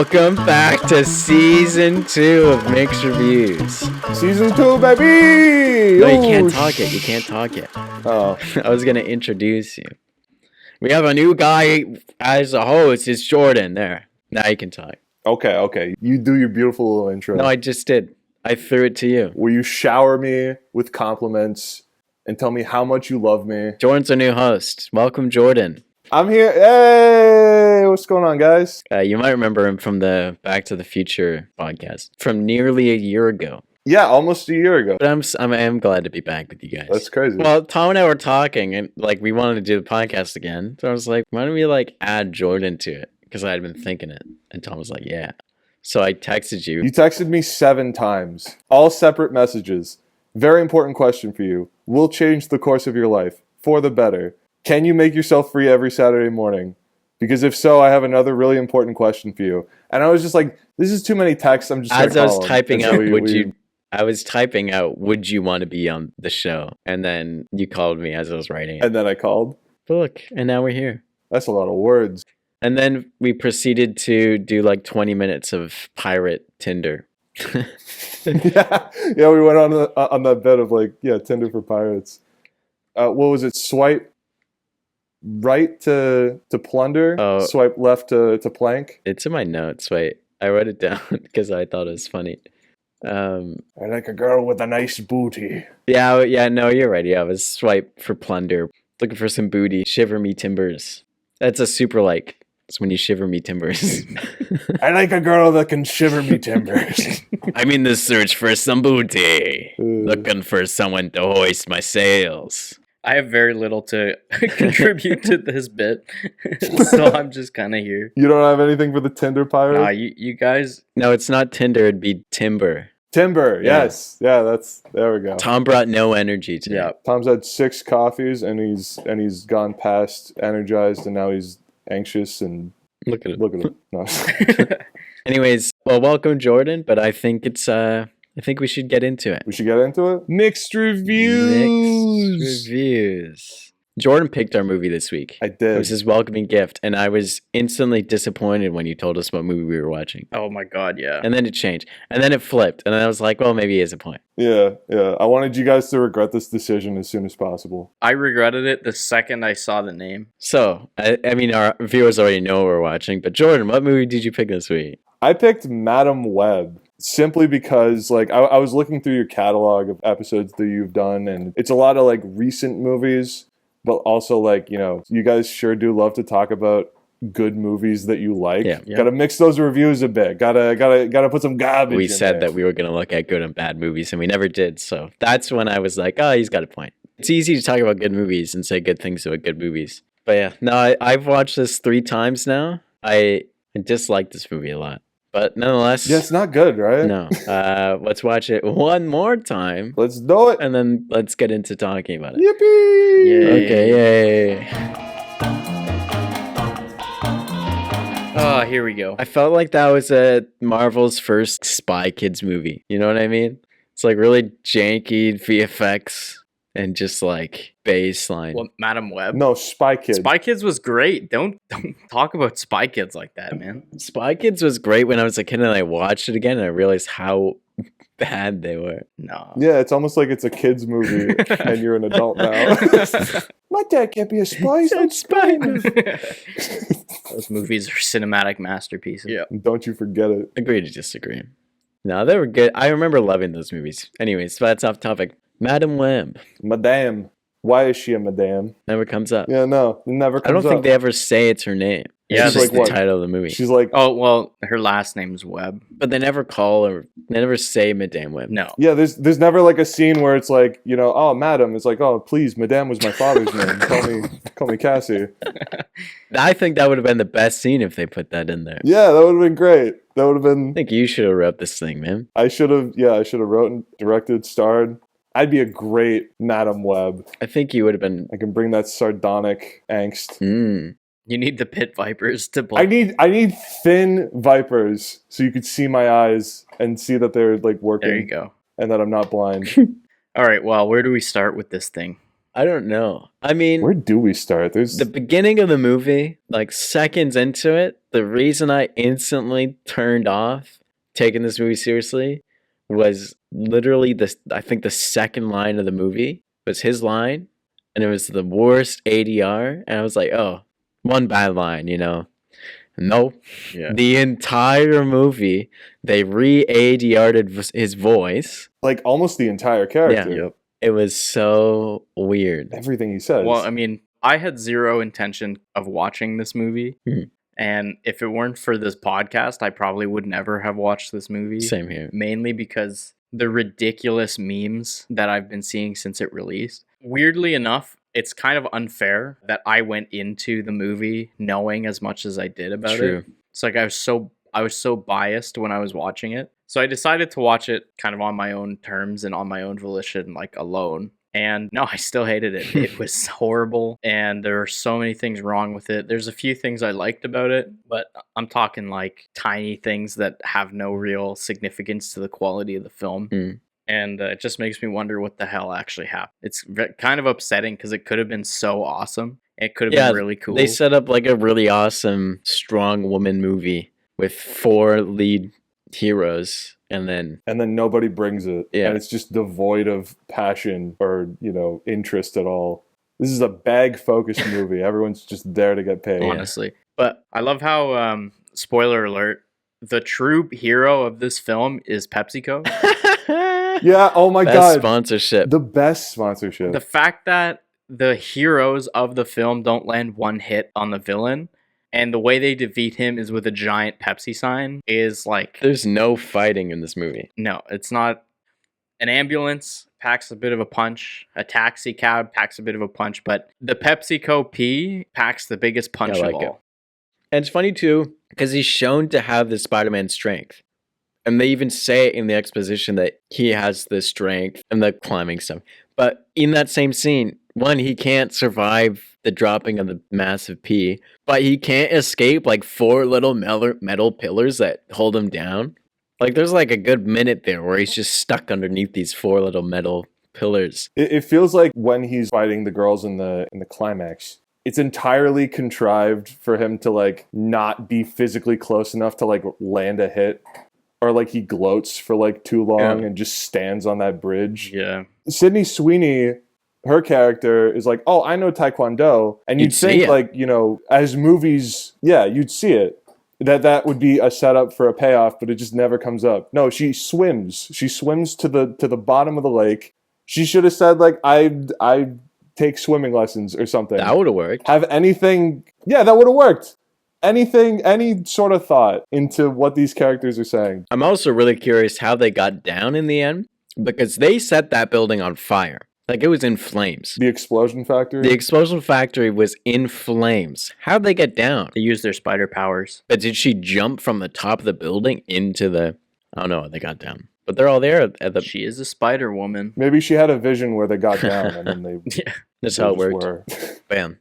Welcome back to season 2 of Mixed Reviews. Season 2, baby! No, you can't talk it. You can't talk it. Oh. I was going to introduce you. We have a new guy as a host. It's Jordan. There. Now you can talk. Okay. You do your beautiful little intro. No, I just did. I threw it to you. Will you shower me with compliments and tell me how much you love me? Jordan's our new host. Welcome, Jordan. I'm here. Hey! What's going on, guys? You might remember him from the Back to the Future podcast from nearly a year ago. Yeah, almost a year ago. But I am glad to be back with you guys. That's crazy. Well, Tom and I were talking, and we wanted to do the podcast again. So I was like, why don't we add Jordan to it? Because I had been thinking it, and Tom was like, yeah. So I texted you. You texted me 7 times, all separate messages. Very important question for you. Will change the course of your life for the better. Can you make yourself free every Saturday morning? Because if so, I have another really important question for you. And I was just like, this is too many texts. I'm just as I was typing out, would you want to be on the show? And then you called me as I was writing it. And then I called. But look, and now we're here. That's a lot of words. And then we proceeded to do 20 minutes of pirate Tinder. yeah, we went on that bed of Tinder for pirates. What was it? Swipe right to plunder, swipe left to plank. It's in my notes. Wait, I wrote it down because I thought it was funny. I like a girl with a nice booty. Yeah, no, you're right. Yeah, it was swipe for plunder. Looking for some booty. Shiver me timbers. That's a super It's when you shiver me timbers. I like a girl that can shiver me timbers. I'm in the search for some booty. Looking for someone to hoist my sails. I have very little to contribute to this bit, so I'm just kind of here. You don't have anything for the Tinder pirate? Nah, you guys... No, it's not Tinder, it'd be Timber. Timber, yes. Yeah, there we go. Tom brought no energy today. Yeah. Tom's had 6 coffees and he's gone past energized and now he's anxious and... Look at him. No. Anyways, well, welcome, Jordan, but I think I think we should get into it. We should get into it? Mixed reviews. Jordan picked our movie this week. I did. It was his welcoming gift, and I was instantly disappointed when you told us what movie we were watching. Oh my god, yeah. And then it changed. And then it flipped, and then I was like, well, maybe he has a point. Yeah. I wanted you guys to regret this decision as soon as possible. I regretted it the second I saw the name. So, I mean, our viewers already know what we're watching, but Jordan, what movie did you pick this week? I picked Madam Web. Simply because, I was looking through your catalog of episodes that you've done, and it's a lot of, recent movies, but also, you guys sure do love to talk about good movies that you like. Yeah. Gotta mix those reviews a bit. Gotta put some garbage We in said there. that we were going to look at good and bad movies, and we never did, so that's when I was like, oh, he's got a point. It's easy to talk about good movies and say good things about good movies. But yeah, no, I've watched this 3 times now. I dislike this movie a lot. But nonetheless... Yeah, it's not good, right? No. Let's watch it one more time. Let's do it. And then let's get into talking about it. Yippee! Yay. Okay, yay. Oh, here we go. I felt like that was Marvel's first Spy Kids movie. You know what I mean? It's really janky VFX and just baseline. What, Madam Web? No, Spy Kids. Spy Kids was great. Don't talk about Spy Kids like that, man. Spy Kids was great when I was a kid and I watched it again and I realized how bad they were. No. Yeah, it's almost like it's a kid's movie and you're an adult now. My dad can't be a spy. He's not spy. Those movies are cinematic masterpieces. Yeah. Don't you forget it. Agree to disagree. No, they were good. I remember loving those movies. Anyways, that's off topic. Madam Web. Madame. Why is she a madame? Never comes up. Yeah, no. It never comes up. I don't think they ever say it's her name. Yeah, it's just the title of the movie. She's like... Oh, well, her last name's Webb. But they never call her... They never say Madame Web. No. Yeah, there's never a scene where it's oh, madam. It's oh, please, madame was my father's name. Call me Cassie. I think that would have been the best scene if they put that in there. Yeah, that would have been great. That would have been... I think you should have wrote this thing, man. I should have wrote and directed, starred. I'd be a great Madam Web. I think you would have been... I can bring that sardonic angst. You need the pit vipers to play. I need thin vipers so you could see my eyes and see that they're working. There you go. And that I'm not blind. All right, well, where do we start with this thing? I don't know. I mean, Where do we start? There's the beginning of the movie, like seconds into it, the reason I instantly turned off taking this movie seriously was literally I think the second line of the movie was his line, and it was the worst ADR, and I was like, oh, one bad line, you know. Nope. Yeah. The entire movie, they re-ADR'd his voice. like almost the entire character. Yeah. It was so weird. Everything he says. Well, I mean, I had zero intention of watching this movie. Mhm. And if it weren't for this podcast, I probably would never have watched this movie. Same here. Mainly because the ridiculous memes that I've been seeing since it released. Weirdly enough, it's kind of unfair that I went into the movie knowing as much as I did about True. it. It's like I was so biased when I was watching it. So I decided to watch it kind of on my own terms and on my own volition, like alone. And no, I still hated it. It was horrible, and there are so many things wrong with it. There's a few things I liked about it, but I'm talking like tiny things that have no real significance to the quality of the film. Mm. And it just makes me wonder what the hell actually happened. It's kind of upsetting because it could have been so awesome. It could have been really cool. They set up like a really awesome, strong woman movie with 4 lead heroes, and then nobody brings it. Yeah. And it's just devoid of passion or, interest at all. This is a bag-focused movie. Everyone's just there to get paid. Honestly. But I love how, spoiler alert, the true hero of this film is PepsiCo. Yeah, oh my best God. sponsorship. The best sponsorship. The fact that the heroes of the film don't land one hit on the villain, and the way they defeat him is with a giant Pepsi sign, is like... There's no fighting in this movie. No, it's not. An ambulance packs a bit of a punch. A taxi cab packs a bit of a punch. But the PepsiCo P packs the biggest punch I of like it. all. And it's funny too, because he's shown to have the Spider-Man strength. And they even say in the exposition that he has the strength and the climbing stuff. But in that same scene, one, he can't survive the dropping of the massive P, but he can't escape like 4 little metal pillars that hold him down. Like there's like a good minute there where he's just stuck underneath these 4 little metal pillars. It feels like when he's fighting the girls in the climax, it's entirely contrived for him to like not be physically close enough to like land a hit. Or like he gloats for like too long and just stands on that bridge. Yeah. Sydney Sweeney, her character is like, oh, I know Taekwondo. And you'd think it. like, as movies, you'd see it. That would be a setup for a payoff, but it just never comes up. No, she swims. She swims to the bottom of the lake. She should have said like, I take swimming lessons or something. That would have worked. Have anything. Yeah, that would have worked. Any sort of thought into what these characters are saying. I'm also really curious how they got down in the end, because they set that building on fire. Like it was in flames. The explosion factory? The explosion factory was in flames. How'd they get down? They use their spider powers. But did she jump from the top of the building into the... I don't know how they got down. But they're all there at the... She is a spider woman. Maybe she had a vision where they got down and then they... Yeah. That's how it just worked. were. Bam.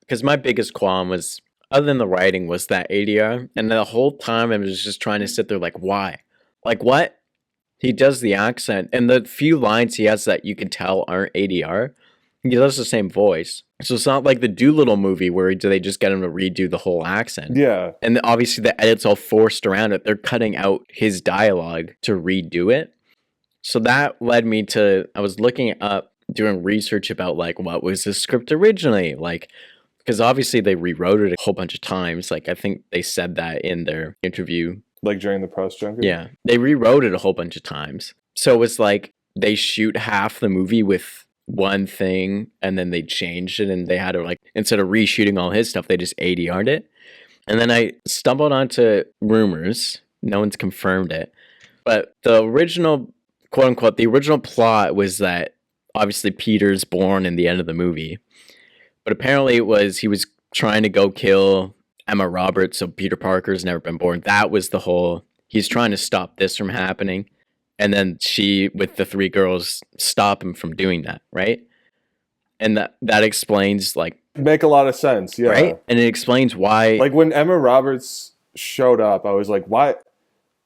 Because my biggest qualm was, other than the writing, was that ADR. And the whole time I was just trying to sit there like, why? Like, what? He does the accent. And the few lines he has that you can tell aren't ADR, he does the same voice. So it's not like the Doolittle movie where they just get him to redo the whole accent. Yeah. And obviously the edit's all forced around it. They're cutting out his dialogue to redo it. So that led me to, I was looking up, doing research about like, what was the script originally? Like, because obviously they rewrote it a whole bunch of times. Like, I think they said that in their interview. Like during the press junket? Yeah. They rewrote it a whole bunch of times. So it was like they shoot half the movie with one thing and then they changed it, and they had to like, instead of reshooting all his stuff, they just ADR'd it. And then I stumbled onto rumors. No one's confirmed it. But the original, quote unquote, the original plot was that obviously Peter's born in the end of the movie. But apparently it was, he was trying to go kill Emma Roberts, so Peter Parker's never been born. That was the whole, he's trying to stop this from happening. And then she, with the 3 girls, stop him from doing that, right? And that explains, like... Make a lot of sense, yeah. Right? And it explains why... Like, when Emma Roberts showed up, I was like, why?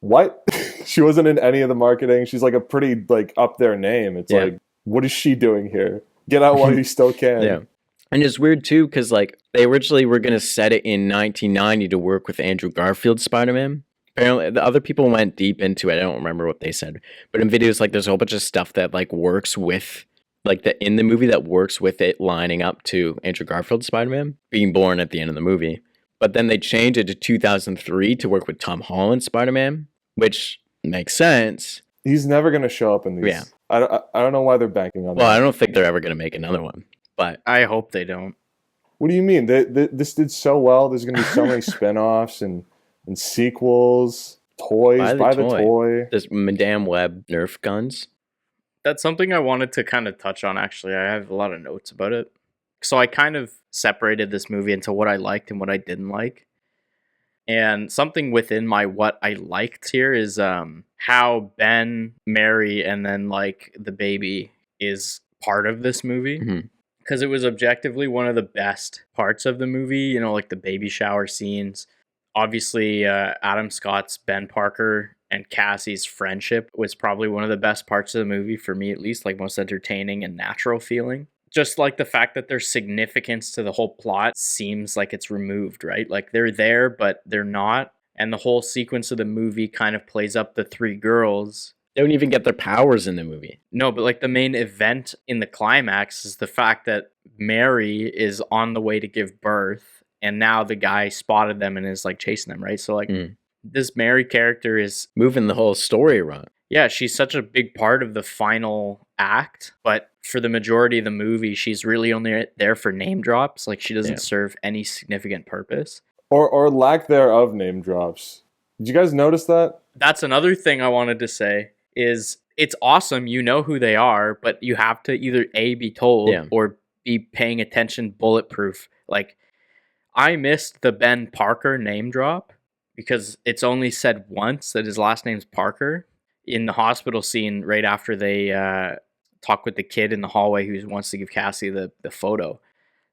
What? She wasn't in any of the marketing. She's like a pretty, like, up there name. It's like, what is she doing here? Get out while you still can. Yeah. And it's weird too, because like they originally were gonna set it in 1990 to work with Andrew Garfield's Spider-Man. Apparently, the other people went deep into it. I don't remember what they said, but in videos, like there's a whole bunch of stuff that like works with like in the movie that works with it lining up to Andrew Garfield's Spider-Man being born at the end of the movie. But then they changed it to 2003 to work with Tom Holland's Spider-Man, which makes sense. He's never going to show up in these. Yeah. I don't know why they're banking on Well, that. I don't think they're ever gonna make another one, but I hope they don't. What do you mean? This did so well. There's going to be so many spin-offs and sequels. Toys. Buy the toy. There's Madame Web Nerf guns. That's something I wanted to kind of touch on, actually. I have a lot of notes about it. So I kind of separated this movie into what I liked and what I didn't like. And something within my what I liked here is how Ben, Mary, and then like the baby is part of this movie. Mhm. Because it was objectively one of the best parts of the movie, you know, like the baby shower scenes. Obviously, Adam Scott's Ben Parker and Cassie's friendship was probably one of the best parts of the movie, for me at least, like most entertaining and natural feeling. Just like the fact that there's significance to the whole plot seems like it's removed, right? Like they're there, but they're not. And the whole sequence of the movie kind of plays up the three girls. They don't even get their powers in the movie. No, but like the main event in the climax is the fact that Mary is on the way to give birth, and now the guy spotted them and is like chasing them, right? So like this Mary character is moving the whole story around. Yeah, she's such a big part of the final act, but for the majority of the movie, she's really only there for name drops. Like she doesn't serve any significant purpose. Or lack thereof name drops. Did you guys notice that? That's another thing I wanted to say is it's awesome, you know who they are, but you have to either A, be told or be paying attention bulletproof. Like I missed the Ben Parker name drop because it's only said once that his last name's Parker in the hospital scene right after they talk with the kid in the hallway who wants to give Cassie the photo.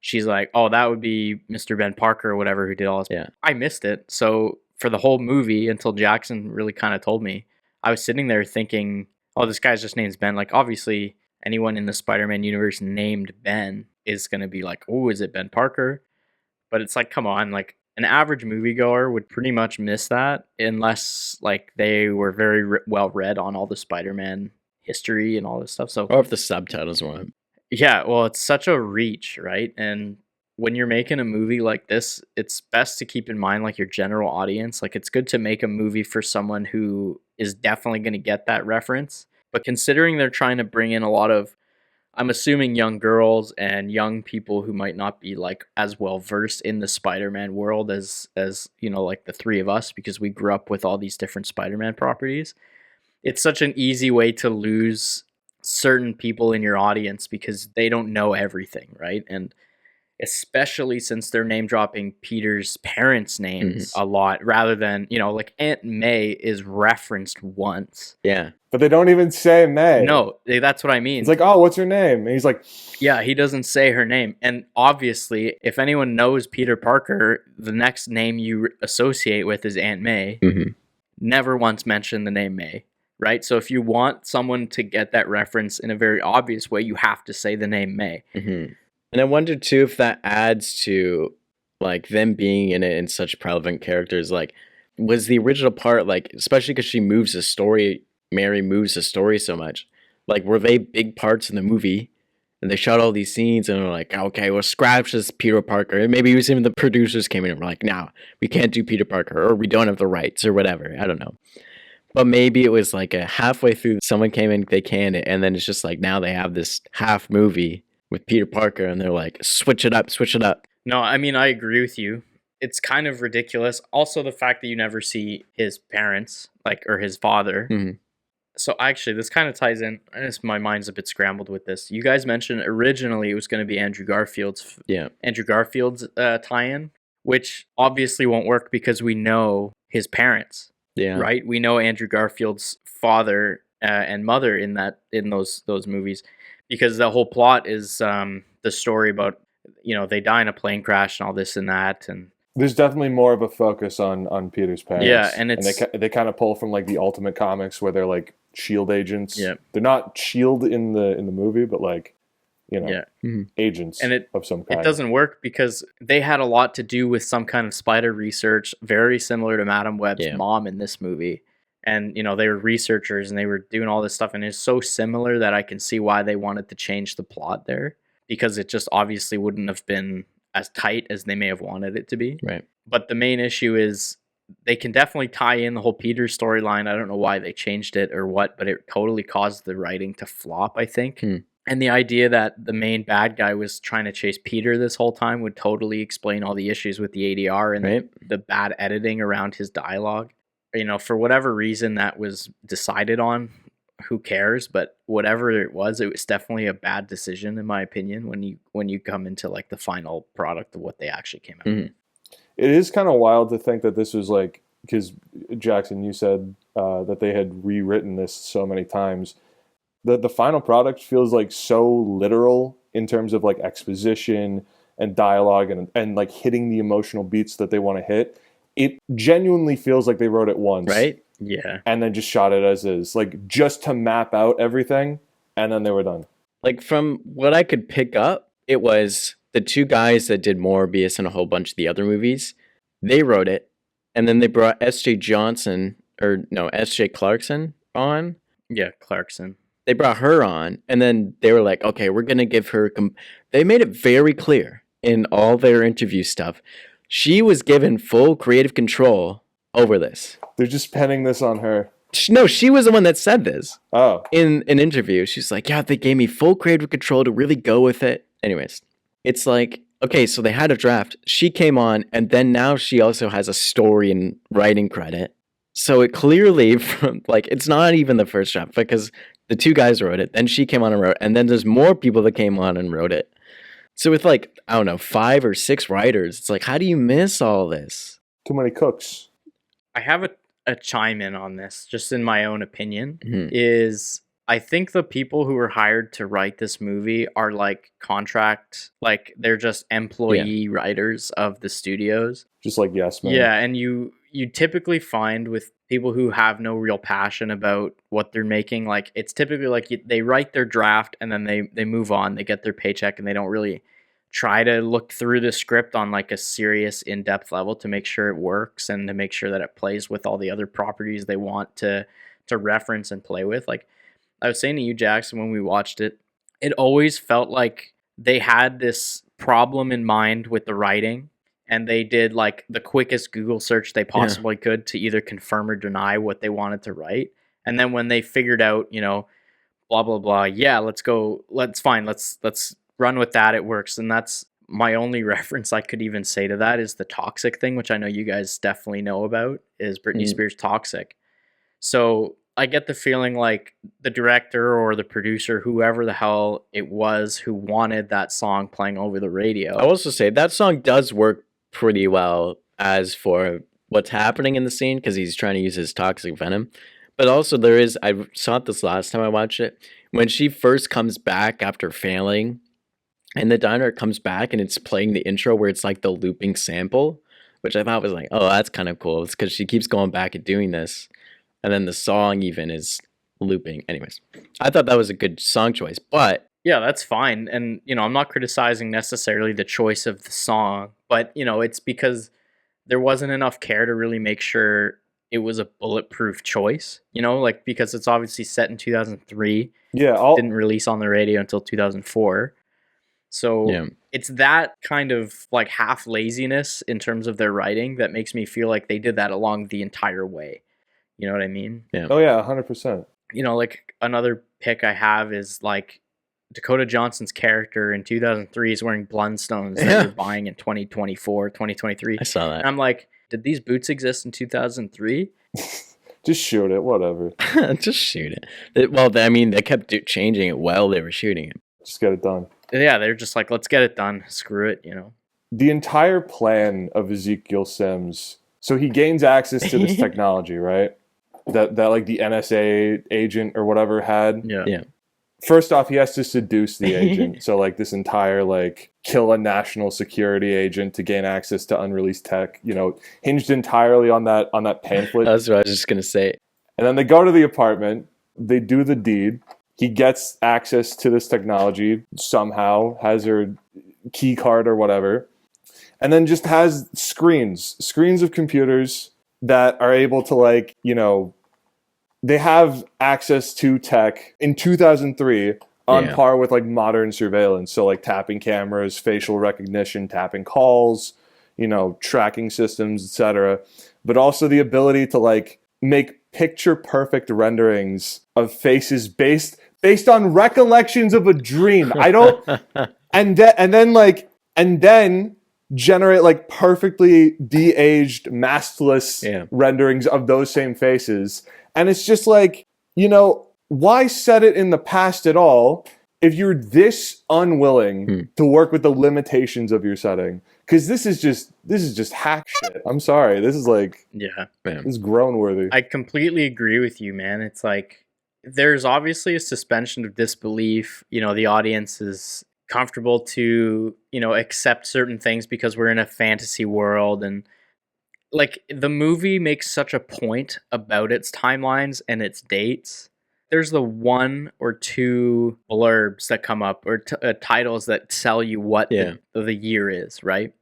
She's like, oh, that would be Mr. Ben Parker or whatever who did all this. Yeah. I missed it. So for the whole movie, until Jackson really kind of told me, I was sitting there thinking, oh, this guy's just name's Ben. Like, obviously, anyone in the Spider-Man universe named Ben is going to be like, oh, is it Ben Parker? But it's like, come on, like an average moviegoer would pretty much miss that unless like they were very well read on all the Spider-Man history and all this stuff. So, or if the subtitles were on. Yeah, well, it's such a reach, right? And when you're making a movie like this, it's best to keep in mind like your general audience. Like it's good to make a movie for someone who is definitely going to get that reference. But considering they're trying to bring in a lot of, I'm assuming, young girls and young people who might not be like as well versed in the Spider-Man world as you know, like the three of us, because we grew up with all these different Spider-Man properties. It's such an easy way to lose certain people in your audience because they don't know everything, right? And especially since they're name dropping Peter's parents' names a lot rather than, you know, like Aunt May is referenced once. Yeah. But they don't even say May. No, that's what I mean. It's like, oh, what's her name? And he's like, yeah, he doesn't say her name. And obviously, if anyone knows Peter Parker, the next name you associate with is Aunt May. Never once mentioned the name May, right? So if you want someone to get that reference in a very obvious way, you have to say the name May. And I wonder too if that adds to like them being in it in such prevalent characters. Like, was the original part like, especially because she moves the story, Mary moves the story so much. Like, were they big parts in the movie? And they shot all these scenes and were like, okay, we'll scratch this Peter Parker. And maybe it was even the producers came in and were like, no, we can't do Peter Parker, or we don't have the rights, or whatever. I don't know. But maybe it was like a halfway through, someone came in, they canned it, and then it's just like now they have this half movie with Peter Parker, and they're like, switch it up, switch it up. No, I mean, I agree with you. It's kind of ridiculous. Also, the fact that you never see his parents, like, or his father. So actually, this kind of ties in. My mind's a bit scrambled with this. You guys mentioned originally it was going to be Andrew Garfield's tie-in, which obviously won't work because we know his parents. Yeah. Right? We know Andrew Garfield's father and mother in those movies. Because the whole plot is the story about, you know, they die in a plane crash and all this and that. And there's definitely more of a focus on Peter's parents. Yeah, and they kind of pull from like the Ultimate Comics where they're like SHIELD agents. Yeah. They're not SHIELD in the movie, but like Yeah. agents And of some kind. It doesn't work because they had a lot to do with some kind of spider research, very similar to Madame Web's mom in this movie. And, they were researchers and they were doing all this stuff. And it's so similar that I can see why they wanted to change the plot there, because it just obviously wouldn't have been as tight as they may have wanted it to be. Right. But the main issue is they can definitely tie in the whole Peter storyline. I don't know why they changed it or what, but it totally caused the writing to flop, I think. And the idea that the main bad guy was trying to chase Peter this whole time would totally explain all the issues with the ADR and the bad editing around his dialogue. For whatever reason that was decided on, who cares? But whatever it was definitely a bad decision in my opinion when you come into like the final product of what they actually came out with. It is kind of wild to think that this was like, because Jackson, you said that they had rewritten this so many times. The final product feels like so literal in terms of like exposition and dialogue and like hitting the emotional beats that they want to hit. It genuinely feels like they wrote it once. Right? Yeah. And then just shot it as is, like just to map out everything, and then they were done. Like from what I could pick up, it was the two guys that did Morbius and a whole bunch of the other movies. They wrote it, and then they brought S.J. Clarkson on. Yeah, Clarkson. They brought her on, and then they were like, okay, we're going to give her... They made it very clear in all their interview stuff. She was given full creative control over this. They're just penning this on her. No, she was the one that said this. Oh. In an interview. She's like, yeah, they gave me full creative control to really go with it. Anyways, it's like, okay, so they had a draft. She came on, and then now she also has a story and writing credit. So it clearly, it's not even the first draft, because the two guys wrote it, then she came on and wrote it, and then there's more people that came on and wrote it. So with 5 or 6 writers, it's like, how do you miss all this? Too many cooks. I have a chime in on this, just in my own opinion, is I think the people who were hired to write this movie are they're just employee writers of the studios. Just like Yes Man. Yeah, and you typically find with people who have no real passion about what they're making, it's typically they write their draft and then they move on, they get their paycheck, and they don't really try to look through the script on a serious in-depth level to make sure it works and to make sure that it plays with all the other properties they want to reference and play with. Like I was saying to you, Jackson, when we watched it, it always felt like they had this problem in mind with the writing, and they did the quickest Google search they possibly could to either confirm or deny what they wanted to write. And then when they figured out, blah, blah, blah, yeah, let's run with that, it works. And that's my only reference I could even say to that is the Toxic thing, which I know you guys definitely know about, is Britney Spears' Toxic. So I get the feeling like the director or the producer, whoever the hell it was who wanted that song playing over the radio. I'll also say that song does work pretty well as for what's happening in the scene, because he's trying to use his toxic venom. But also I saw it this last time I watched it, when she first comes back after failing, and the diner comes back and it's playing the intro where it's the looping sample, which I thought was oh, that's kind of cool. It's because she keeps going back and doing this. And then the song even is looping. Anyways, I thought that was a good song choice, but... Yeah, that's fine. And, I'm not criticizing necessarily the choice of the song, but, it's because there wasn't enough care to really make sure it was a bulletproof choice, because it's obviously set in 2003. Yeah. Didn't release on the radio until 2004. So it's that kind of half laziness in terms of their writing that makes me feel like they did that along the entire way. You know what I mean? Yeah. Oh yeah, 100%. Another pick I have is Dakota Johnson's character in 2003 is wearing Blundstones that you're buying in 2024, 2023. I saw that. And I'm like, did these boots exist in 2003? Just shoot it, whatever. Just shoot it. Well, they kept changing it while they were shooting it. Just get it done. Yeah, they're just let's get it done. Screw it, The entire plan of Ezekiel Sims, so he gains access to this technology, right? That the NSA agent or whatever had. Yeah. First off, he has to seduce the agent. So this entire kill a national security agent to gain access to unreleased tech, hinged entirely on that pamphlet. That's what I was just gonna say. And then they go to the apartment, they do the deed. He gets access to this technology somehow, has her key card or whatever, and then just has screens of computers that are able to, like, you know, they have access to tech in 2003 on par with like modern surveillance. So like tapping cameras, facial recognition, tapping calls, you know, tracking systems, etc. But also the ability to like make picture perfect renderings of faces based on recollections of a dream. I don't and then generate like perfectly de-aged maskless renderings of those same faces. And it's just like, you know, why set it in the past at all if you're this unwilling to work with the limitations of your setting? Because this is just hack shit. I'm sorry. This is like, this is groan worthy. I completely agree with you, man. It's like, there's obviously a suspension of disbelief. You know, the audience is comfortable to, you know, accept certain things because we're in a fantasy world, and like the movie makes such a point about its timelines and its dates. There's the one or two blurbs that come up, or titles that tell you what the year is, right?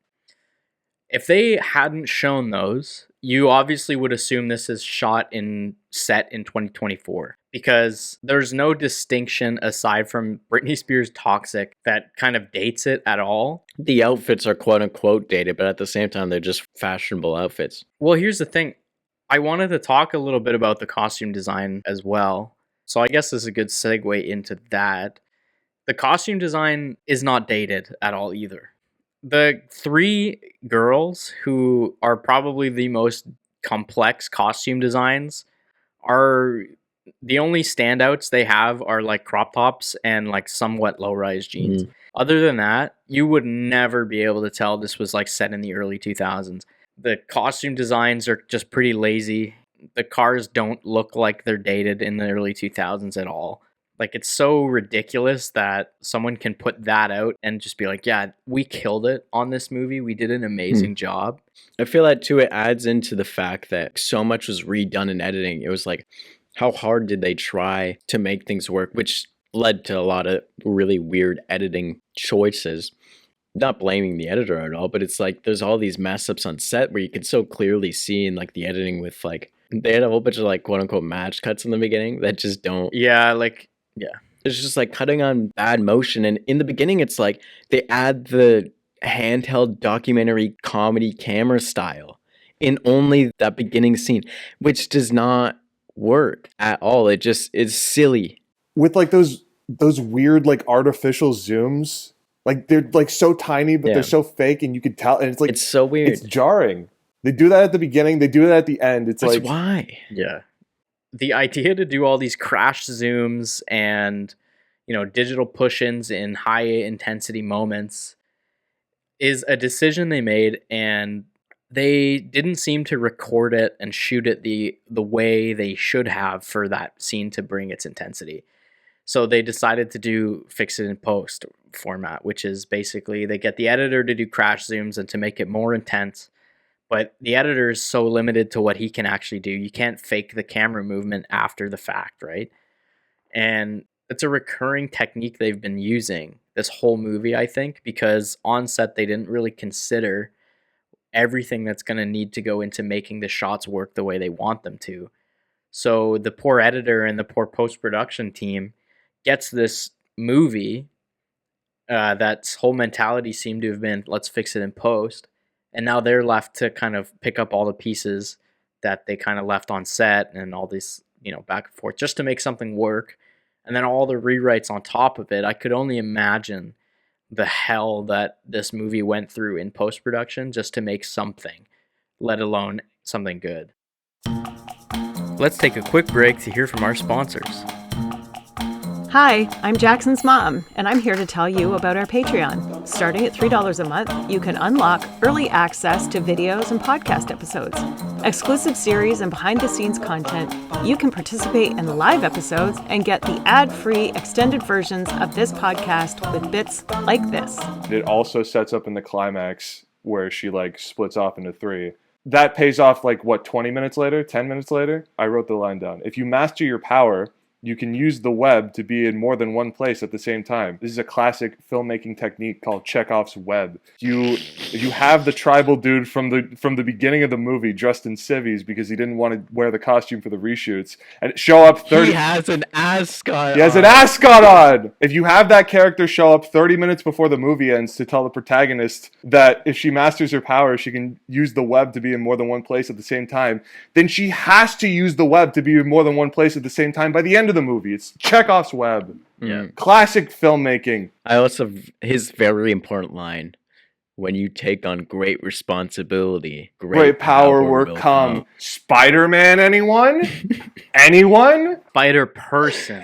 If they hadn't shown those, you obviously would assume this is set in 2024, because there's no distinction aside from Britney Spears' Toxic that kind of dates it at all. The outfits are quote unquote dated, but at the same time, they're just fashionable outfits. Well, here's the thing. I wanted to talk a little bit about the costume design as well. So I guess this is a good segue into that. The costume design is not dated at all either. The three girls who are probably the most complex costume designs are the only standouts they have are like crop tops and like somewhat low-rise jeans. Other than that, you would never be able to tell this was like set in the early 2000s. The costume designs are just pretty lazy. The cars don't look like they're dated in the early 2000s at all. Like, it's so ridiculous that someone can put that out and just be like, yeah, we killed it on this movie. We did an amazing job. I feel that, too, it adds into the fact that so much was redone in editing. It was like, how hard did they try to make things work, which led to a lot of really weird editing choices. Not blaming the editor at all, but it's like there's all these mess ups on set where you could so clearly see in like the editing with like, they had a whole bunch of like quote unquote match cuts in the beginning that just don't. It's just like cutting on bad motion. And in the beginning, it's like they add the handheld documentary comedy camera style in only that beginning scene, which does not work at all. It just is silly. With like those weird like artificial zooms, like they're like so tiny, but they're so fake, and you could tell. And it's like, it's so weird. It's jarring. They do that at the beginning. They do that at the end. That's like, why? Yeah. The idea to do all these crash zooms and, you know, digital push-ins in high intensity moments is a decision they made, and they didn't seem to record it and shoot it the way they should have for that scene to bring its intensity. So they decided to do fix it in post format, which is basically they get the editor to do crash zooms and to make it more intense. But the editor is so limited to what he can actually do. You can't fake the camera movement after the fact, right? And it's a recurring technique they've been using this whole movie, I think, because on set they didn't really consider everything that's going to need to go into making the shots work the way they want them to. So the poor editor and the poor post-production team gets this movie that's whole mentality seemed to have been, let's fix it in post. And now they're left to kind of pick up all the pieces that they kind of left on set and all this, you know, back and forth just to make something work. And then all the rewrites on top of it. I could only imagine the hell that this movie went through in post-production just to make something, let alone something good. Let's take a quick break to hear from our sponsors. Hi, I'm Jackson's mom, and I'm here to tell you about our Patreon. Starting at $3 a month, you can unlock early access to videos and podcast episodes, exclusive series and behind-the-scenes content. You can participate in live episodes and get the ad-free extended versions of this podcast with bits like this. It also sets up in the climax where she like splits off into three. That pays off like what, 20 minutes later, 10 minutes later? I wrote the line down. If you master your power, you can use the web to be in more than one place at the same time. This is a classic filmmaking technique called Chekhov's web. If you have the tribal dude from the beginning of the movie dressed in civvies because he didn't want to wear the costume for the reshoots, and show up 30... He has an ascot. He has an ascot on! If you have that character show up 30 minutes before the movie ends to tell the protagonist that if she masters her power, she can use the web to be in more than one place at the same time, then she has to use the web to be in more than one place at the same time by the end of the movie. It's Chekhov's web. Yeah. Classic filmmaking. I also, his very important line, when you take on great responsibility, Great power will come. Spider-Man, anyone? Anyone? Spider-Person.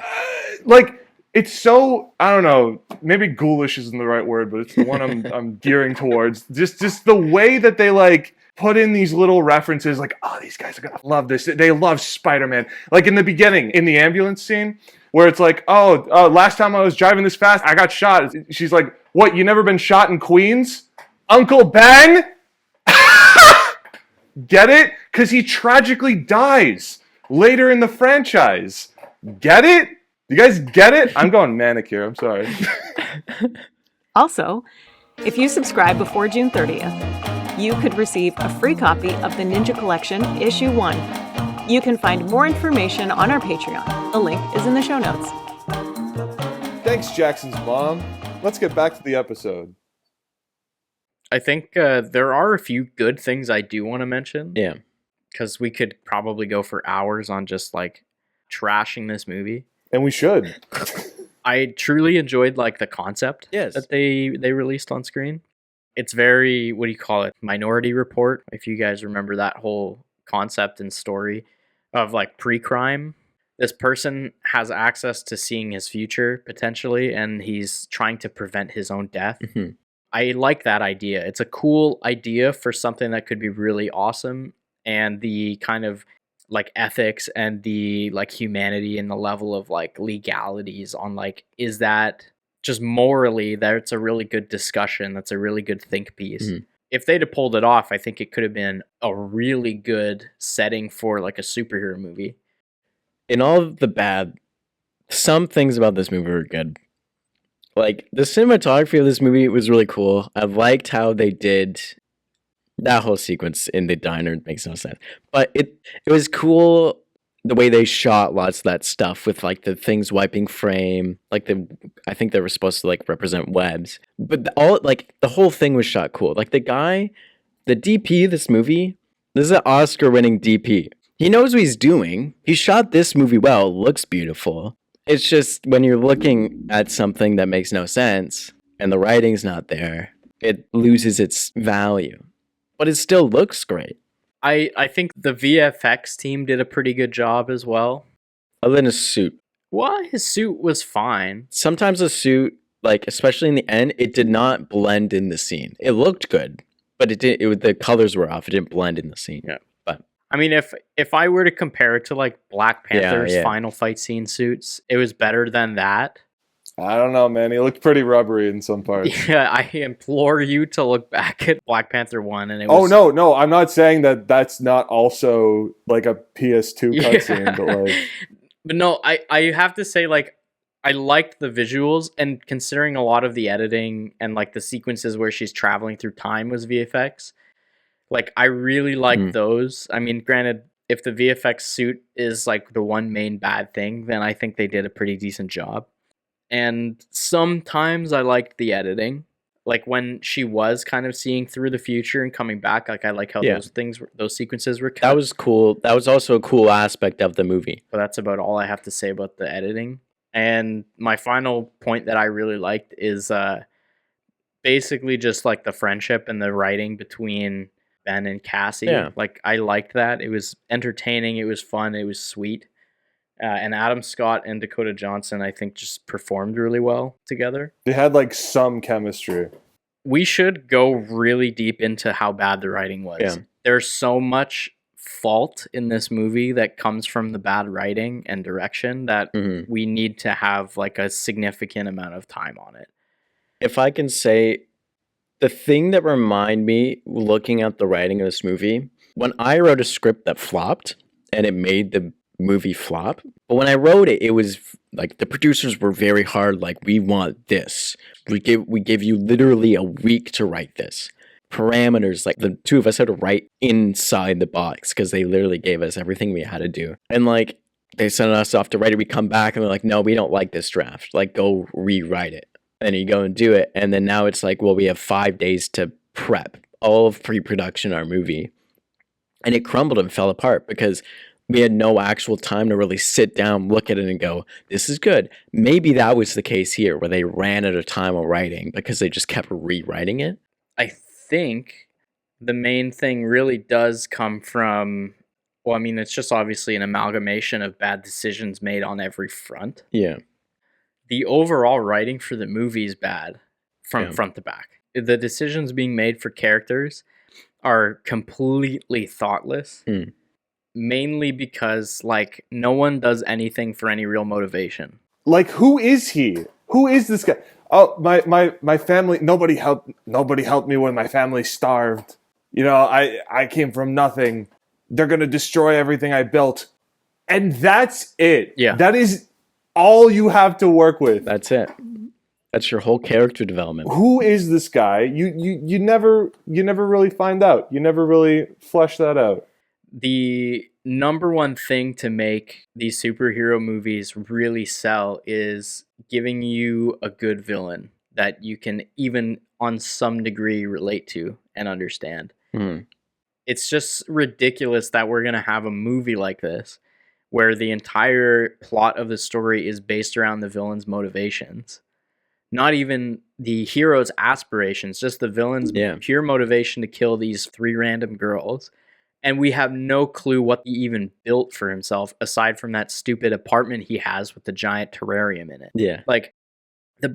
Like, it's so, I don't know, maybe ghoulish isn't the right word, but it's the one I'm gearing towards. Just the way that they, like, put in these little references, like, oh, these guys are gonna love this. They love Spider-Man. Like in the beginning, in the ambulance scene, where it's like, last time I was driving this fast, I got shot. She's like, what, you never been shot in Queens? Uncle Ben? Get it? Because he tragically dies later in the franchise. Get it? You guys get it? I'm going manic here. I'm sorry. Also, if you subscribe before June 30th, you could receive a free copy of the Ninja Collection Issue 1. You can find more information on our Patreon. The link is in the show notes. Thanks, Jackson's mom. Let's get back to the episode. I think there are a few good things I do want to mention. Yeah. Because we could probably go for hours on just like trashing this movie. And we should. I truly enjoyed like the concept that they released on screen. It's very, what do you call it? Minority Report. If you guys remember that whole concept and story of like pre-crime. This person has access to seeing his future potentially, and he's trying to prevent his own death. Mm-hmm. I like that idea. It's a cool idea for something that could be really awesome, and the kind of like ethics and the like humanity and the level of like legalities on like, is that just morally, that's a really good discussion. That's a really good think piece. Mm-hmm. If they'd have pulled it off, I think it could have been a really good setting for like a superhero movie. In all of the bad, some things about this movie were good. Like, the cinematography of this movie was really cool. I liked how they did that whole sequence in the diner. It makes no sense. But it was cool the way they shot lots of that stuff with, like, the things wiping frame. Like, I think they were supposed to, like, represent webs. But the whole thing was shot cool. Like, the DP of this movie, this is an Oscar-winning DP. He knows what he's doing. He shot this movie well. It looks beautiful. It's just when you're looking at something that makes no sense and the writing's not there, it loses its value. But it still looks great. I think the VFX team did a pretty good job as well. Other than his suit. Well, his suit was fine. Sometimes a suit, like especially in the end, it did not blend in the scene. It looked good, but the colors were off. It didn't blend in the scene. Yeah. I mean, if I were to compare it to like Black Panther's final fight scene suits, it was better than that. I don't know, man. He looked pretty rubbery in some parts. Yeah, I implore you to look back at Black Panther 1. And it was... Oh, no. I'm not saying that that's not also like a PS2 cutscene, but like... But no, I have to say, like, I liked the visuals, and considering a lot of the editing and like the sequences where she's traveling through time was VFX. Like, I really liked those. I mean, granted, if the VFX suit is, like, the one main bad thing, then I think they did a pretty decent job. And sometimes I liked the editing. Like, when she was kind of seeing through the future and coming back, like, I like how those sequences were cut. That was cool. That was also a cool aspect of the movie. But that's about all I have to say about the editing. And my final point that I really liked is basically just, like, the friendship and the writing between Ben and Cassie. Yeah. Like, I liked that. It was entertaining. It was fun. It was sweet. And Adam Scott and Dakota Johnson, I think, just performed really well together. They had like some chemistry. We should go really deep into how bad the writing was. Yeah. There's so much fault in this movie that comes from the bad writing and direction that we need to have like a significant amount of time on it. If I can say, the thing that reminded me looking at the writing of this movie, when I wrote a script that flopped and it made the movie flop, But when I wrote it, it was like the producers were very hard. Like, we want this. We give you literally a week to write this. Parameters, like the two of us had to write inside the box because they literally gave us everything we had to do. And like they sent us off to write it. We come back and they're like, no, we don't like this draft. Like, go rewrite it. And you go and do it. And then now it's like, well, we have 5 days to prep all of pre-production our movie. And it crumbled and fell apart because we had no actual time to really sit down, look at it, and go, this is good. Maybe that was the case here, where they ran out of time of writing because they just kept rewriting it. I think the main thing really does come from, well, I mean, it's just obviously an amalgamation of bad decisions made on every front. Yeah. The overall writing for the movie is bad from front to back. The decisions being made for characters are completely thoughtless. Mainly because, like, no one does anything for any real motivation. Like, who is he? Who is this guy? Oh, my family. Nobody helped me when my family starved. You know, I came from nothing. They're gonna destroy everything I built, and that's it. Yeah, that is all you have to work with. That's it. That's your whole character development. Who is this guy? You never really find out. You never really flesh that out. The number one thing to make these superhero movies really sell is giving you a good villain that you can even on some degree relate to and understand. It's just ridiculous that we're going to have a movie like this where the entire plot of the story is based around the villain's motivations. Not even the hero's aspirations, just the villain's pure motivation to kill these 3 random girls. And we have no clue what he even built for himself aside from that stupid apartment he has with the giant terrarium in it. Yeah. Like,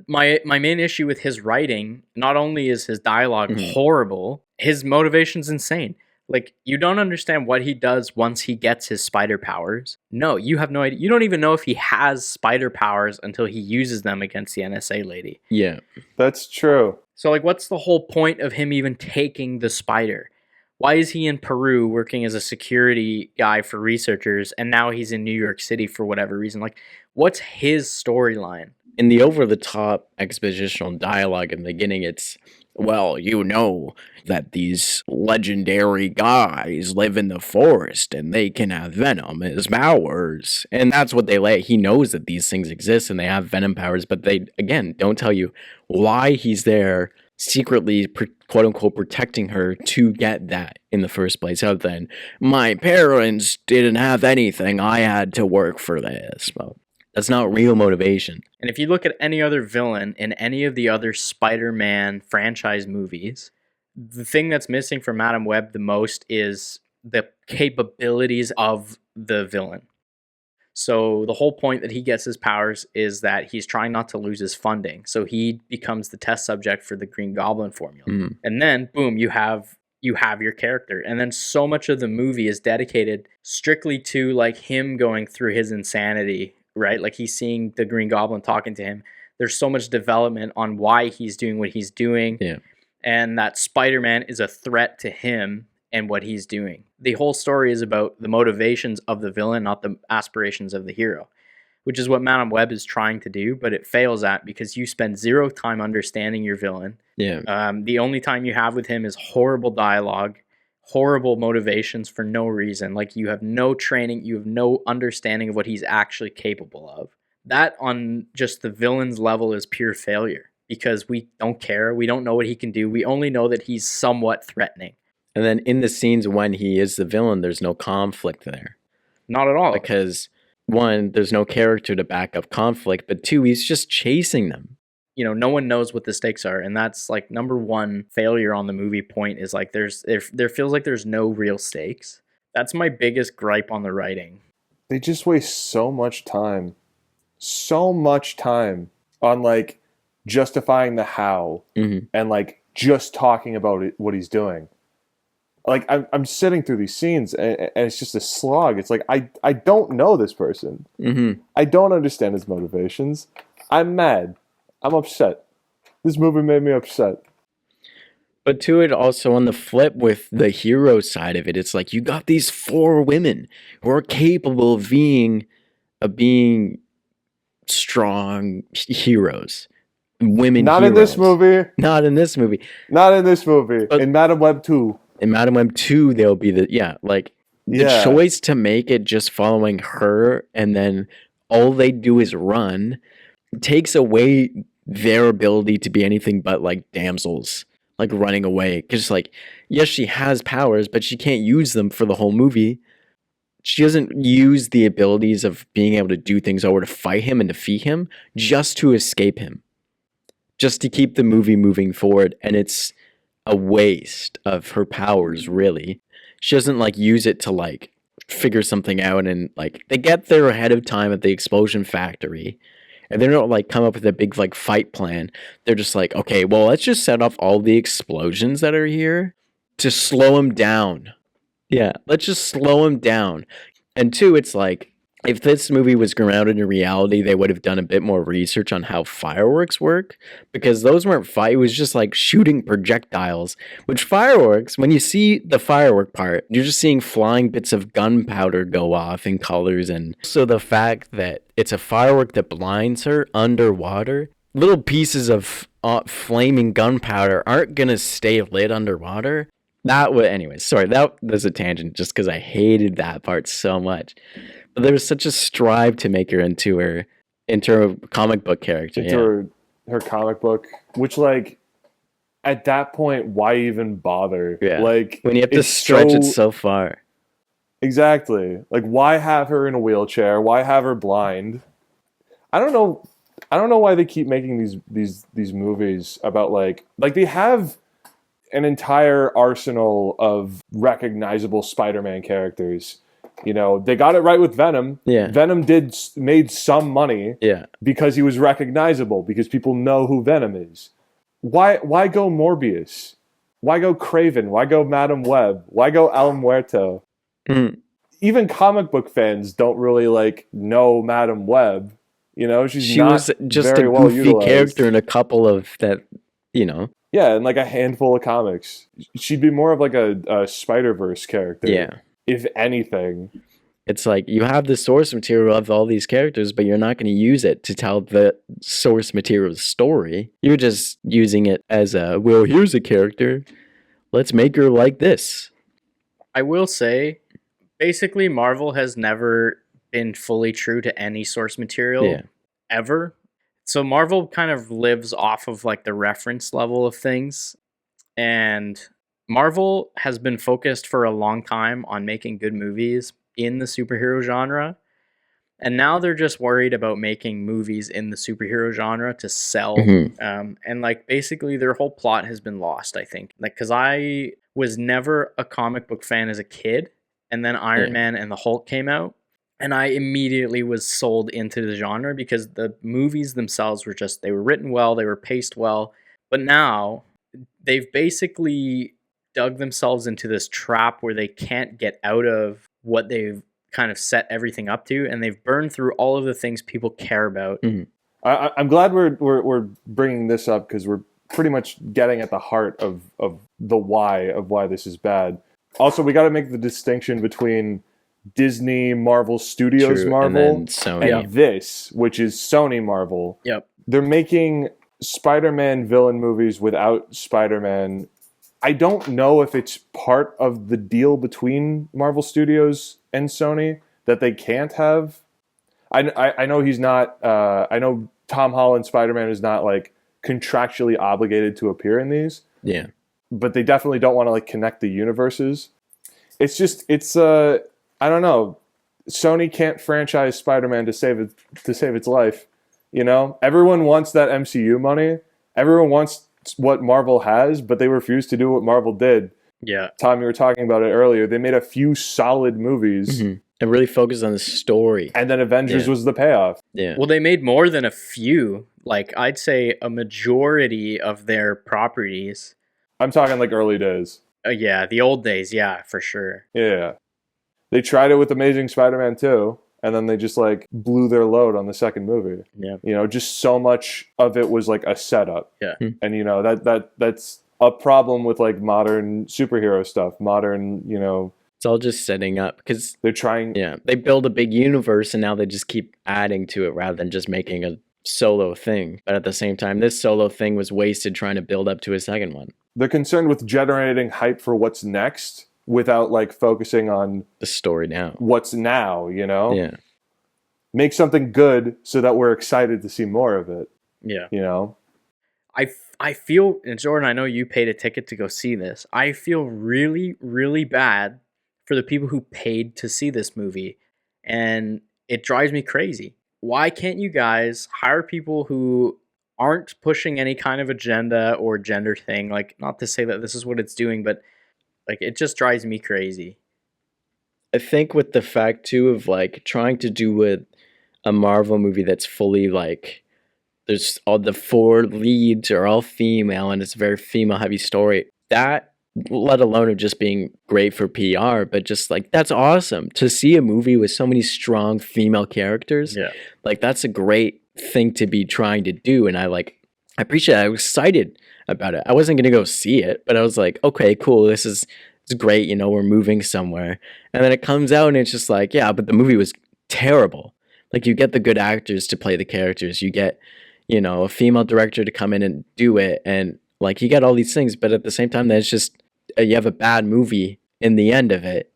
my main issue with his writing, not only is his dialogue horrible, his motivation's insane. Like, you don't understand what he does once he gets his spider powers. No, you have no idea. You don't even know if he has spider powers until he uses them against the NSA lady. Yeah. That's true. So, like, what's the whole point of him even taking the spider? Why is he in Peru working as a security guy for researchers, and now he's in New York City for whatever reason? Like, what's his storyline? In the over-the-top expositional dialogue in the beginning, it's, well, you know that these legendary guys live in the forest and they can have venom as powers. And that's what they lay. He knows that these things exist and they have venom powers, but they, again, don't tell you why he's there secretly, quote-unquote, protecting her to get that in the first place. Other than, my parents didn't have anything, I had to work for this. Well, that's not real motivation. And if you look at any other villain in any of the other Spider-Man franchise movies, the thing that's missing from Madam Web the most is the capabilities of the villain. So the whole point that he gets his powers is that he's trying not to lose his funding. So he becomes the test subject for the Green Goblin formula. And then, boom, you have your character. And then so much of the movie is dedicated strictly to, like, him going through his insanity, right? Like, he's seeing the Green Goblin talking to him. There's so much development on why he's doing what he's doing. Yeah. And that Spider-Man is a threat to him and what he's doing. The whole story is about the motivations of the villain, not the aspirations of the hero, which is what Madam Web is trying to do, but it fails at because you spend zero time understanding your villain. Yeah. The only time you have with him is horrible dialogue, horrible motivations for no reason. Like, you have no training, you have no understanding of what he's actually capable of. That on just the villain's level is pure failure because we don't care. We don't know what he can do. We only know that he's somewhat threatening. And then in the scenes when he is the villain, there's no conflict there. Not at all. Because, one, there's no character to back up conflict, but two, he's just chasing them. You know, no one knows what the stakes are, and that's, like, number one failure on the movie point is, like, there feels like there's no real stakes. That's my biggest gripe on the writing. They just waste so much time on, like, justifying the how and, like, just talking about it, what he's doing. Like, I'm sitting through these scenes and it's just a slog. It's like, I don't know this person. I don't understand his motivations. I'm mad. I'm upset. This movie made me upset. But to it also on the flip with the hero side of it, it's like you got these 4 women who are capable of being of being strong heroes, women. Not heroes. in this movie. Not in this movie. Not in this movie. But in Madam Web 2. In Madam Web 2, there'll be the choice to make it just following her, and then all they do is run, takes away their ability to be anything but like damsels, like running away. Because like, yes, she has powers, but she can't use them for the whole movie. She doesn't use the abilities of being able to do things or to fight him and defeat him just to escape him, just to keep the movie moving forward. And it's a waste of her powers, really. She doesn't like use it to like figure something out, and like they get there ahead of time at the explosion factory, and they don't like come up with a big like fight plan. They're just like, okay, well, let's just set off all the explosions that are here to slow him down. Yeah, let's just slow him down. And two, it's like, if this movie was grounded in reality, they would have done a bit more research on how fireworks work, because those weren't it was just like shooting projectiles. Which fireworks, when you see the firework part, you're just seeing flying bits of gunpowder go off in colors. And so the fact that it's a firework that blinds her underwater, little pieces of flaming gunpowder aren't gonna stay lit underwater. That was a tangent just because I hated that part so much. But there was such a strive to make her into a comic book character. Into her comic book, which like at that point, why even bother? Yeah. Like when you have to stretch it so far. Exactly. Like, why have her in a wheelchair? Why have her blind? I don't know why they keep making these movies about like they have an entire arsenal of recognizable Spider-Man characters. You know, they got it right with Venom. Yeah. Venom made some money. Yeah. Because he was recognizable, because people know who Venom is. Why go Morbius? Why go Craven? Why go Madam Web? Why go El Muerto? Mm. Even comic book fans don't really like know Madam Web. You know, she not was just very a well goofy utilized. character in a couple of that, you know. Yeah, and like a handful of comics. She'd be more of like a Spider-Verse character. Yeah. If anything. It's like you have the source material of all these characters, but you're not going to use it to tell the source material's story. You're just using it as well, here's a character. Let's make her like this. I will say, basically, Marvel has never been fully true to any source material ever. So Marvel kind of lives off of like the reference level of things. And Marvel has been focused for a long time on making good movies in the superhero genre. And now they're just worried about making movies in the superhero genre to sell. Mm-hmm. And like basically their whole plot has been lost, I think. Like, because I was never a comic book fan as a kid. And then Iron Man and the Hulk came out. And I immediately was sold into the genre because the movies themselves were just, they were written well, they were paced well. But now they've basically dug themselves into this trap where they can't get out of what they've kind of set everything up to, and they've burned through all of the things people care about. Mm-hmm. I'm glad we're bringing this up, because we're pretty much getting at the heart of the why this is bad. Also, we got to make the distinction between Disney Marvel Studios Marvel and Sony. and this, which is Sony Marvel. Yep. They're making Spider-Man villain movies without Spider-Man. I don't know if it's part of the deal between Marvel Studios and Sony that they can't have. I know he's not. I know Tom Holland Spider-Man is not like contractually obligated to appear in these. Yeah. But they definitely don't want to like connect the universes. It's I don't know. Sony can't franchise Spider-Man to save its life. You know, everyone wants that MCU money. Everyone wants what Marvel has, but they refuse to do what Marvel did. Yeah. Tom, you were talking about it earlier. They made a few solid movies. Mm-hmm. And really focused on the story. And then Avengers was the payoff. Yeah. Well, they made more than a few. Like, I'd say a majority of their properties. I'm talking like early days. Yeah, the old days. Yeah, for sure. Yeah. They tried it with Amazing Spider-Man 2, and then they just like blew their load on the second movie. Yeah. You know, just so much of it was like a setup. Yeah. And you know, that's a problem with like modern superhero stuff, modern, you know, It's all just setting up because They're trying. yeah, they build a big universe and now they just keep adding to it rather than just making a solo thing. But at the same time, this solo thing was wasted trying to build up to a second one. They're concerned with generating hype for what's next without like focusing on The story now. what's now, you know? Yeah. Make something good so that we're excited to see more of it, Yeah. you know? I feel, and Jordan, I know you paid a ticket to go see this. I feel really, really bad for the people who paid to see this movie. And it drives me crazy. Why can't you guys hire people who aren't pushing any kind of agenda or gender thing? Like, not to say that this is what it's doing, but like, it just drives me crazy. I think with the fact too of like trying to do a Marvel movie that's fully like there's all the 4 leads are all female and it's a very female heavy story. That, let alone of just being great for PR, but just like that's awesome to see a movie with so many strong female characters. Yeah. Like that's a great thing to be trying to do, and I appreciate it. I was excited about it. I wasn't gonna go see it, but I was like, okay, cool, it's great, you know, we're moving somewhere. And then it comes out and it's just like, yeah, but the movie was terrible. Like you get the good actors to play the characters, you get, you know, a female director to come in and do it, and like you get all these things, but at the same time that's just you have a bad movie in the end of it.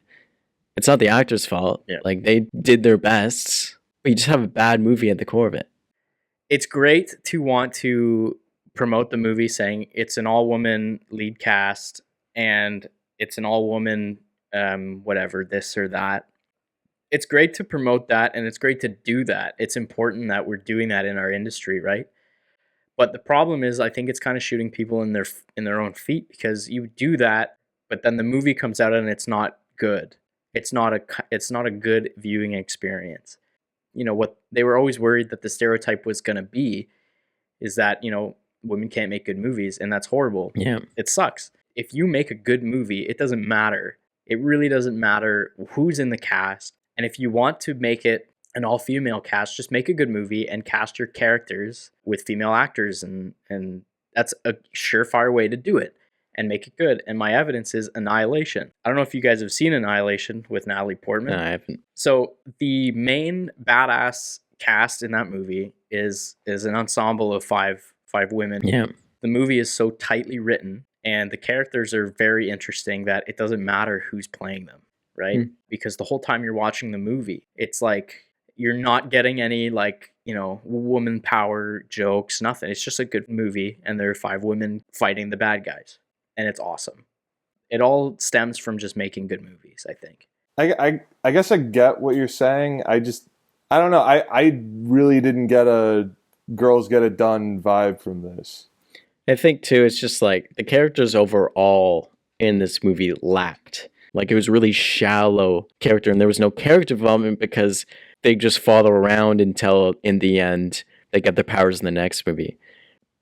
It's not the actor's fault. Yeah. Like they did their best, but you just have a bad movie at the core of it. It's great to want to promote the movie saying it's an all-woman lead cast and it's an all-woman whatever, this or that. It's great to promote that, and it's great to do that. It's important that we're doing that in our industry, right? But the problem is, I think it's kind of shooting people in their own feet, because you do that, but then the movie comes out and it's not good. It's not a good viewing experience. You know, what they were always worried that the stereotype was going to be is that, you know, women can't make good movies, and that's horrible. Yeah. It sucks. If you make a good movie, it doesn't matter. It really doesn't matter who's in the cast. And if you want to make it an all-female cast, just make a good movie and cast your characters with female actors, and that's a surefire way to do it and make it good. And my evidence is Annihilation. I don't know if you guys have seen Annihilation with Natalie Portman. No, I haven't. So the main badass cast in that movie is an ensemble of five women. Yeah. The movie is so tightly written and the characters are very interesting that it doesn't matter who's playing them, right? Because the whole time you're watching the movie, it's like you're not getting any, like, you know, woman power jokes, nothing. It's just a good movie, and there are 5 women fighting the bad guys, and it's awesome. It all stems from just making good movies, I think. I guess I get what you're saying. I don't know. I really didn't get a girls get it done vibe from this. I think too, it's just like the characters overall in this movie lacked. Like it was really shallow character, and there was no character development because they just follow around until in the end they get their powers in the next movie.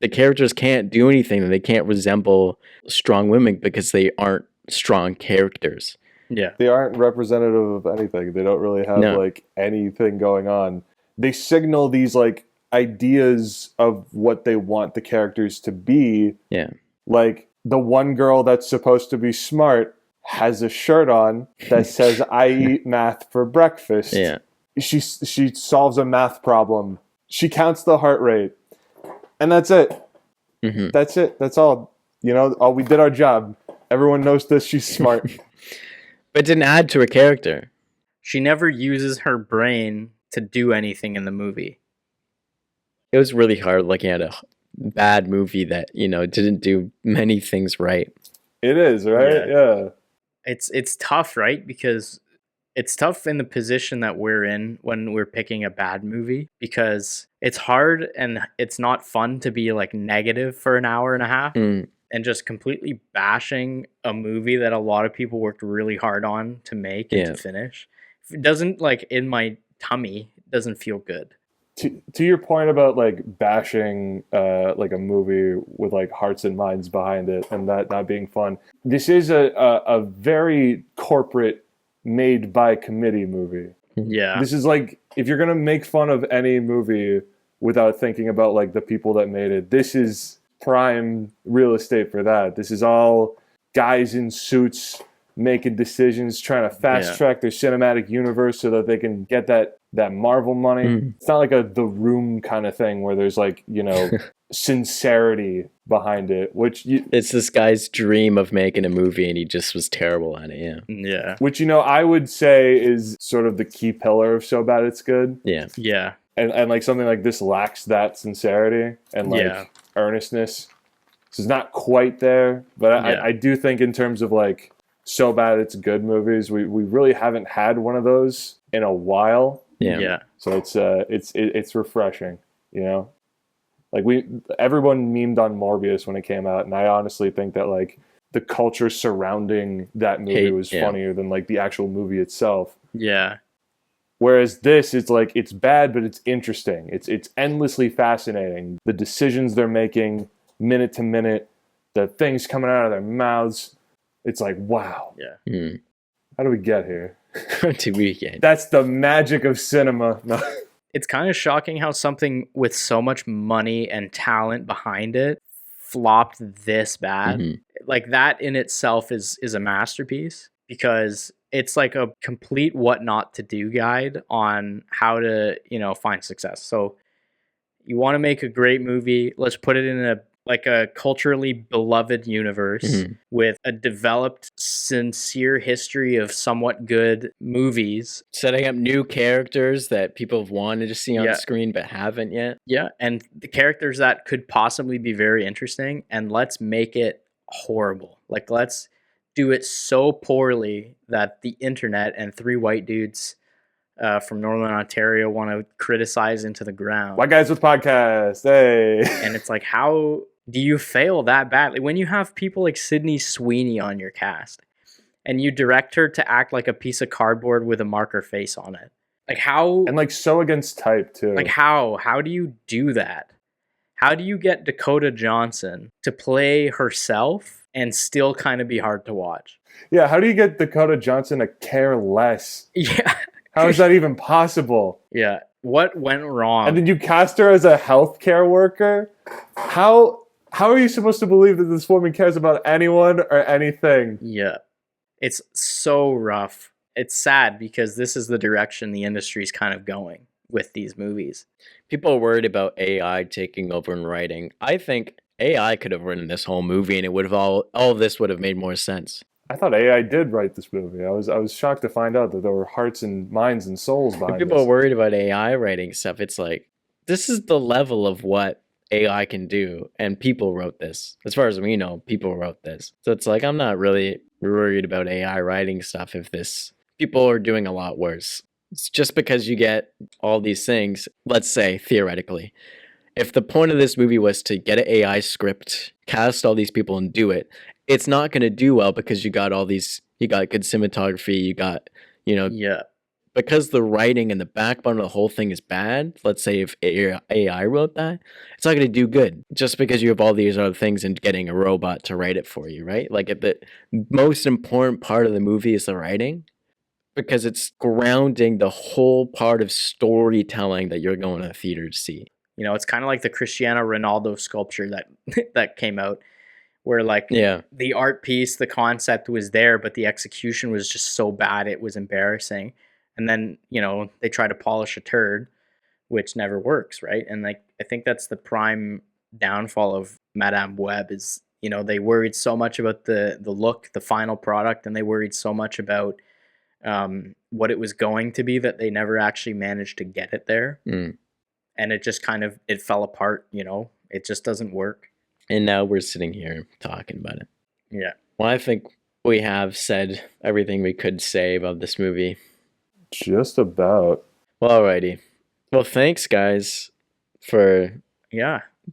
The characters can't do anything, and they can't resemble strong women because they aren't strong characters. Yeah. They aren't representative of anything. They don't really have like anything going on. They signal these like ideas of what they want the characters to be. Yeah. Like the one girl that's supposed to be smart has a shirt on that says I eat math for breakfast. Yeah. She solves a math problem. She counts the heart rate. And that's it. Mm-hmm. That's it. That's all. You know, we did our job. Everyone knows this. She's smart. But it didn't add to her character. She never uses her brain to do anything in the movie. It was really hard looking at a bad movie that, you know, didn't do many things right. It is, right? Yeah. It's tough, right? Because it's tough in the position that we're in when we're picking a bad movie, because it's hard and it's not fun to be like negative for an hour and a half and just completely bashing a movie that a lot of people worked really hard on to make and to finish. If it doesn't, like, in my tummy, it doesn't feel good. To your point about like bashing like a movie with like hearts and minds behind it and that not being fun, this is a very corporate made by committee movie. Yeah. This is like, if you're gonna make fun of any movie without thinking about like the people that made it, this is prime real estate for that. This is all guys in suits making decisions, trying to fast track their cinematic universe so that they can get that Marvel money. It's not like The Room kind of thing where there's like, you know, sincerity behind it, it's this guy's dream of making a movie and he just was terrible at it. Yeah. Which, you know, I would say is sort of the key pillar of So Bad It's Good. Yeah. And like something like this lacks that sincerity and like earnestness. So it's not quite there, but I do think in terms of like So Bad It's Good movies, we really haven't had one of those in a while. Yeah. So it's refreshing, you know? Like everyone memed on Morbius when it came out, and I honestly think that like the culture surrounding that movie was funnier than like the actual movie itself. Yeah. Whereas this, it's like it's bad, but it's interesting. It's endlessly fascinating. The decisions they're making, minute to minute, the things coming out of their mouths. It's like, wow. Yeah. How do we get here? That's the magic of cinema. No. It's kind of shocking how something with so much money and talent behind it flopped this bad. Like that in itself is a masterpiece, because it's like a complete what not to do guide on how to, you know, find success. So you want to make a great movie, let's put it in a culturally beloved universe with a developed, sincere history of somewhat good movies. Setting up new characters that people have wanted to see on screen but haven't yet. Yeah, and the characters that could possibly be very interesting, and let's make it horrible. Like, let's do it so poorly that the internet and three white dudes from Northern Ontario want to criticize into the ground. White guys with podcasts, hey! And it's like, how do you fail that badly when you have people like Sydney Sweeney on your cast and you direct her to act like a piece of cardboard with a marker face on it? Like, how? And like so against type too. Like, how do you do that? How do you get Dakota Johnson to play herself and still kind of be hard to watch? Yeah, how do you get Dakota Johnson to care less? Yeah. How is that even possible? Yeah. What went wrong? And then you cast her as a healthcare worker? How are you supposed to believe that this woman cares about anyone or anything? Yeah. It's so rough. It's sad because this is the direction the industry's kind of going with these movies. People are worried about AI taking over in writing. I think AI could have written this whole movie and it would have all of this would have made more sense. I thought AI did write this movie. I was shocked to find out that there were hearts and minds and souls behind People this. are worried about AI writing stuff. It's like, this is the level of what AI can do, and people wrote this. As far as we know, people wrote this. So it's like, I'm not really worried about AI writing stuff if people are doing a lot worse. It's just because you get all these things, let's say, theoretically, if the point of this movie was to get an AI script, cast all these people and do it, it's not going to do well because you got good cinematography, you got, because the writing and the backbone of the whole thing is bad. Let's say if AI wrote that, it's not going to do good just because you have all these other things and getting a robot to write it for you, right? Like, if the most important part of the movie is the writing, because it's grounding the whole part of storytelling that you're going to the theater to see. You know, it's kind of like the Cristiano Ronaldo sculpture that came out, where like the art piece, the concept was there, but the execution was just so bad it was embarrassing. And then, they try to polish a turd, which never works, right? And like, I think that's the prime downfall of Madame Web is, they worried so much about the look, the final product, and they worried so much about what it was going to be that they never actually managed to get it there. And it just it fell apart, it just doesn't work. And now we're sitting here talking about it. Yeah. Well, I think we have said everything we could say about this movie. Just about. Well, alrighty. Well, thanks, guys, for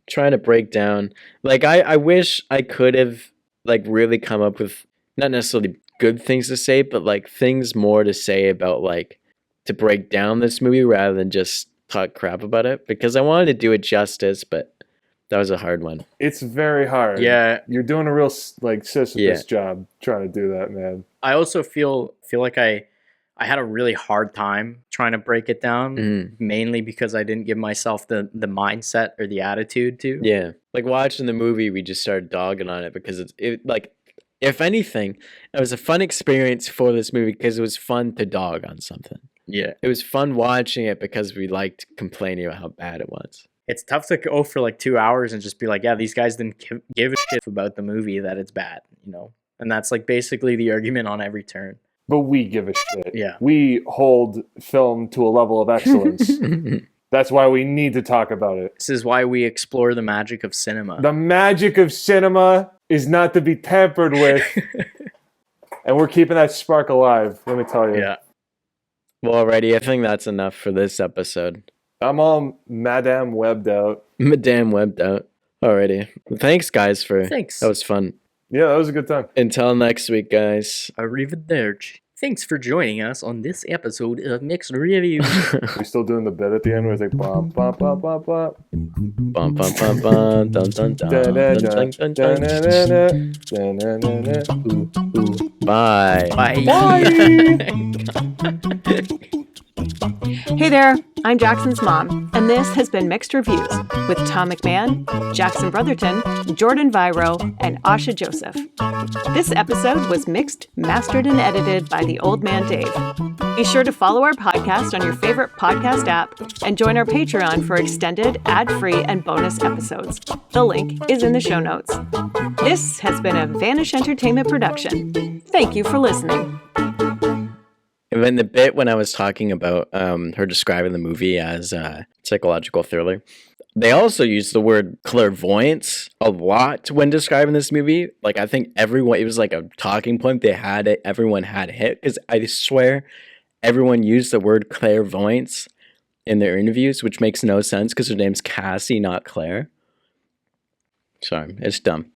trying to break down. Like, I wish I could have like really come up with not necessarily good things to say, but like things more to say about like to break down this movie rather than just talk crap about it, because I wanted to do it justice, but that was a hard one. It's very hard. Yeah. You're doing a real like Sisyphus job trying to do that, man. I also feel like I had a really hard time trying to break it down, mainly because I didn't give myself the mindset or the attitude to. Yeah. Like watching the movie, we just started dogging on it because it like If anything, it was a fun experience for this movie because it was fun to dog on something. Yeah. It was fun watching it because we liked complaining about how bad it was. It's tough to go for like 2 hours and just be like, yeah, these guys didn't give a shit about the movie that it's bad, you know? And that's like basically the argument on every turn. But we give a shit. Yeah. We hold film to a level of excellence. That's why we need to talk about it. This is why we explore the magic of cinema. The magic of cinema is not to be tampered with. And we're keeping that spark alive, let me tell you. Yeah. Well, alrighty, I think that's enough for this episode. I'm all Madame webbed out. Madame webbed out. Alrighty. Thanks, guys, Thanks. That was fun. Yeah, that was a good time. Until next week, guys. Arrivederci. Thanks for joining us on this episode of Mixed Review. We still doing the bit at the end where it's like bum bum bum bum bum. Bum, bum, bum, bum, dun, dun, dun, dun, dun, dun, dun. Bye. Hey there, I'm Jackson's mom, and this has been Mixed Reviews with Tom McMahon, Jackson Brotherton, Jordan Vairo, and Asha Joseph. This episode was mixed, mastered, and edited by TheOldManDave. Be sure to follow our podcast on your favorite podcast app and join our Patreon for extended, ad-free, and bonus episodes. The link is in the show notes. This has been a Vanish Entertainment production. Thank you for listening. And then the bit when I was talking about her describing the movie as a psychological thriller, they also used the word clairvoyance a lot when describing this movie. Like, I think everyone, it was like a talking point. They had it, everyone had hit, because I swear everyone used the word clairvoyance in their interviews, which makes no sense because her name's Cassie, not Claire. Sorry, it's dumb.